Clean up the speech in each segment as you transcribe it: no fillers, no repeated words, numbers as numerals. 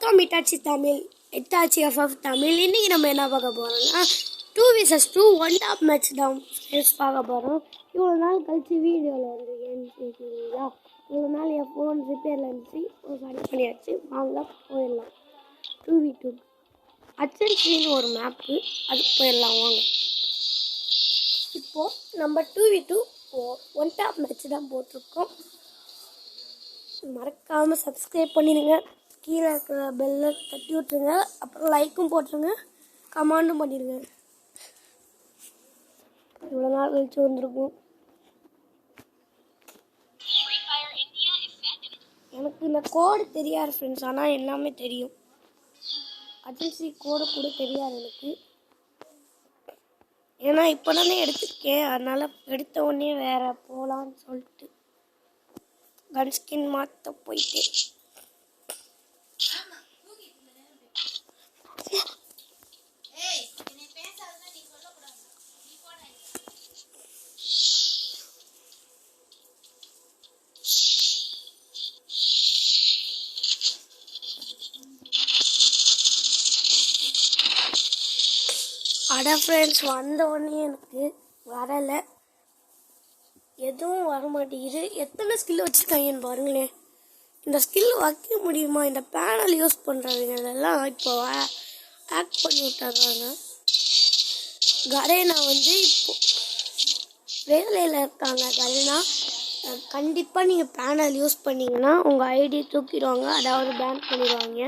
Welcome Itachi Tamil, Itachi FF Tamil. இன்றைக்கி நம்ம என்ன பார்க்க போகிறோம்னா 2vs2 ஒன் டாப் மேட்ச் தான் பார்க்க போகிறோம். இவ்வளோ நாள் கழிச்சு வீடியோவில் வந்து ஏன்னு கேட்குறீங்களா? இவ்வளோ நாள் என் ஃபோன் ரிப்பேரில் இருந்துச்சு, சரி பண்ணியாச்சு. வாங்க போயிடலாம். 2v2 அச்சன்ஸ்ன்னு ஒரு மேப்பு, அதுக்கு போயிடலாம் வாங்க. இப்போது நம்ம 2v2 ஒன் டாப் மேட்ச் தான் போட்டிருக்கோம். மறக்காமல் சப்ஸ்கிரைப் பண்ணிடுங்க, கீழே இருக்கிற பெல்லை தட்டி விட்டுருங்க, அப்புறம் லைக்கும் போட்டுருங்க, கமெண்டும் பண்ணிடுங்க. இவ்வளோ நாள் கழிச்சு வந்திருக்கும். எனக்கு இந்த கோடு தெரியாது ஃப்ரெண்ட்ஸ், ஆனால் எல்லாமே தெரியும். அஜென்சி கோடு கூட தெரியாது எனக்கு, ஏன்னா இப்போ தானே எடுத்துருக்கேன். அதனால் எடுத்த உடனே வேறு போகலான்னு சொல்லிட்டு கன் ஸ்கின் மாற்ற போயிட்டேன். அட ஃப்ரெண்ட்ஸ், வந்த உடனே எனக்கு வரலை, எதுவும் வர மாட்டேங்குது. எத்தனை ஸ்கில் வச்சுருக்காங்கன்னு பாருங்களேன். இந்த ஸ்கில் வைக்க முடியுமா? இந்த பேனல் யூஸ் பண்ணுறவங்களெல்லாம் இப்போ ஆக்ட் பண்ணி விட்டுறாங்க. கரேனா வந்து இப்போ வேலையில் இருக்காங்க. கரேனா கண்டிப்பாக நீங்கள் பேனல் யூஸ் பண்ணிங்கன்னா உங்கள் ஐடி தூக்கிடுவாங்க, அதாவது பேன் பண்ணிடுவாங்க.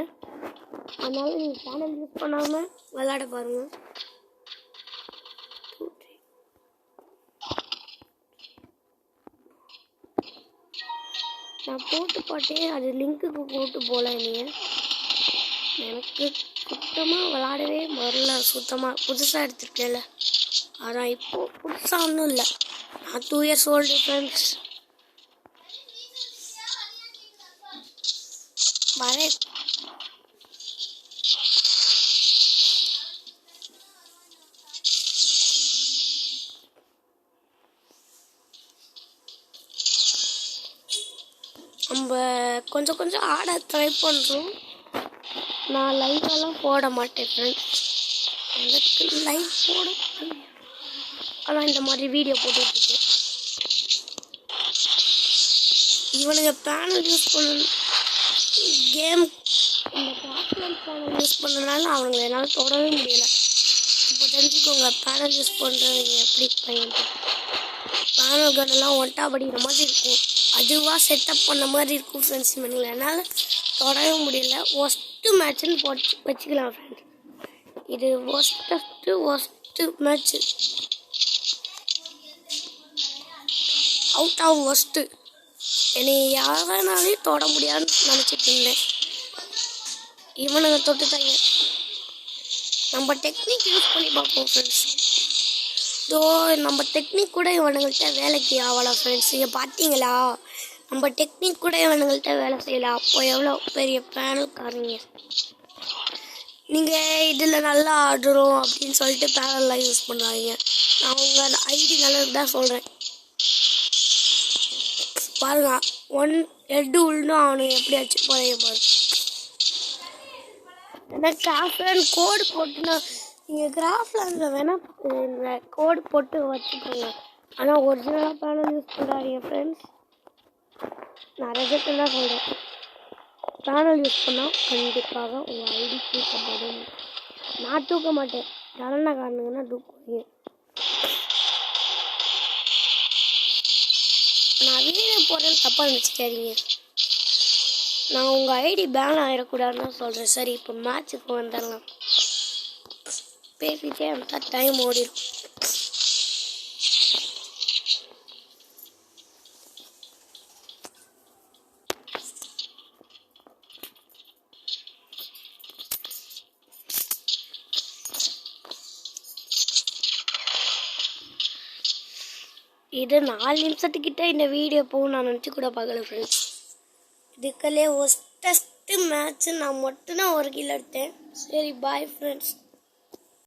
அதனால் நீங்கள் பேனல் யூஸ் பண்ணாமல் விளையாட பாருங்கள். நான் போட்டு பார்த்தேன், அது லிங்க்குக்கு போட்டு போகல. நீங்கள் எனக்கு சுத்தமாக விளாடவே வரல. சுத்தமாக புதுசாக எடுத்துருக்கேன்ல, அதான் இப்போது புதுசாக ஒன்றும் இல்லை. நான் 2 years old ஃப்ரெண்ட்ஸ். வரேன். நம்ம கொஞ்சம் கொஞ்சம் ஆட ட்ரை பண்ணுறோம். நான் லைவெல்லாம் போட மாட்டேன் ஃப்ரெண்ட்ஸ், எனக்கு லைவ் போட ஆனால் இந்த மாதிரி வீடியோ போட்டுட்ருக்கேன். இவனுங்க பேனல் யூஸ் பண்ண கேம், இந்த கிராஃப்ட்லேண்ட் பேனல் யூஸ் பண்ணனால அவனுங்களை என்னால் தொடவே முடியலை. இப்போ தெரிஞ்சுக்கோங்க பேனல் யூஸ் பண்ணுறவங்க எப்படி பையன். பேனல் கன்னெல்லாம் ஒன்ட்டா படிக்கிற மாதிரி இருக்கும், அதுவாக செட்டப் பண்ண மாதிரி இருக்கும் ஃப்ரெண்ட்ஸ். இவனுங்களை என்னால் தொடவே முடியல. ஒஸ்ட்டு மேட்ச்சுன்னு போட்டு வச்சுக்கலாம் ஃப்ரெண்ட்ஸ். இது worst match, out of worst. என்னை யாரானாலையும் தொட முடியாதுன்னு நினச்சிட்டு இருந்தேன். இவனுங்க தொட்டுட்டாங்க. நம்ம டெக்னிக் யூஸ் பண்ணி பார்ப்போம் ஃப்ரெண்ட்ஸ். ஸோ நம்ம டெக்னிக் கூட இவனுங்கள்ட்ட வேலைக்கு ஆகலாம் ஃப்ரெண்ட்ஸ். இங்கே பார்த்தீங்களா, நம்ம டெக்னிக் கூட இவனுங்கள்ட்ட வேலை செய்யலாம். அப்போ எவ்வளோ பெரிய பேனல்காரங்க. நீங்கள் இதில் நல்லா ஆடுறோம் அப்படின்னு சொல்லிட்டு பேனல்லாம் யூஸ் பண்ணுறாங்க. நான் உங்கள் ஐடி நல்லது தான் சொல்கிறேன். பாருங்க, 1 ஹெட்டு உள்னும் அவனுக்கு எப்படி வச்சு போதைய பாரு. ஏன்னா கிராஃப்ட்லேண்ட் கோடு போட்டுனா நீங்கள் கிராஃப்ட்லேண்டில் வேணால் கோடு போட்டு வச்சுக்கோங்க. ஆனால் ஒரிஜினலாக பேனல் யூஸ் பண்ணுறாங்க ஃப்ரெண்ட்ஸ். நான் ரெஜெக்ட் தான் சொல்கிறேன். பேனல் யூஸ் பண்ணால் கண்டிப்பாக உங்கள் ஐடி தூக்கப்படும். நான் தூக்க மாட்டேன், யாரன்னா காரணங்கன்னா தூக்குவீங்க. நான் வீடியோ போடுறேன்னு தப்பாக நினச்சிக்காதீங்க. நான் உங்கள் ஐடி பேன் ஆகிடக்கூடாதுன்னு சொல்கிறேன். சரி, இப்போ மேட்ச்சுக்கு வந்துடலாம். பேசிட்டே இருந்தா டைம் ஓடிடும். இது 4 நிமிஷத்துக்கிட்ட இந்த வீடியோ போகும் நான் நினச்சி கூட பார்க்கல ஃப்ரெண்ட்ஸ். இதுக்கல்லே ஒஸ்டஸ்ட்டு மேட்ச்சு நான் மட்டும்தான் 1 கில் எடுத்தேன். சரி, பாய் ஃப்ரெண்ட்ஸ்.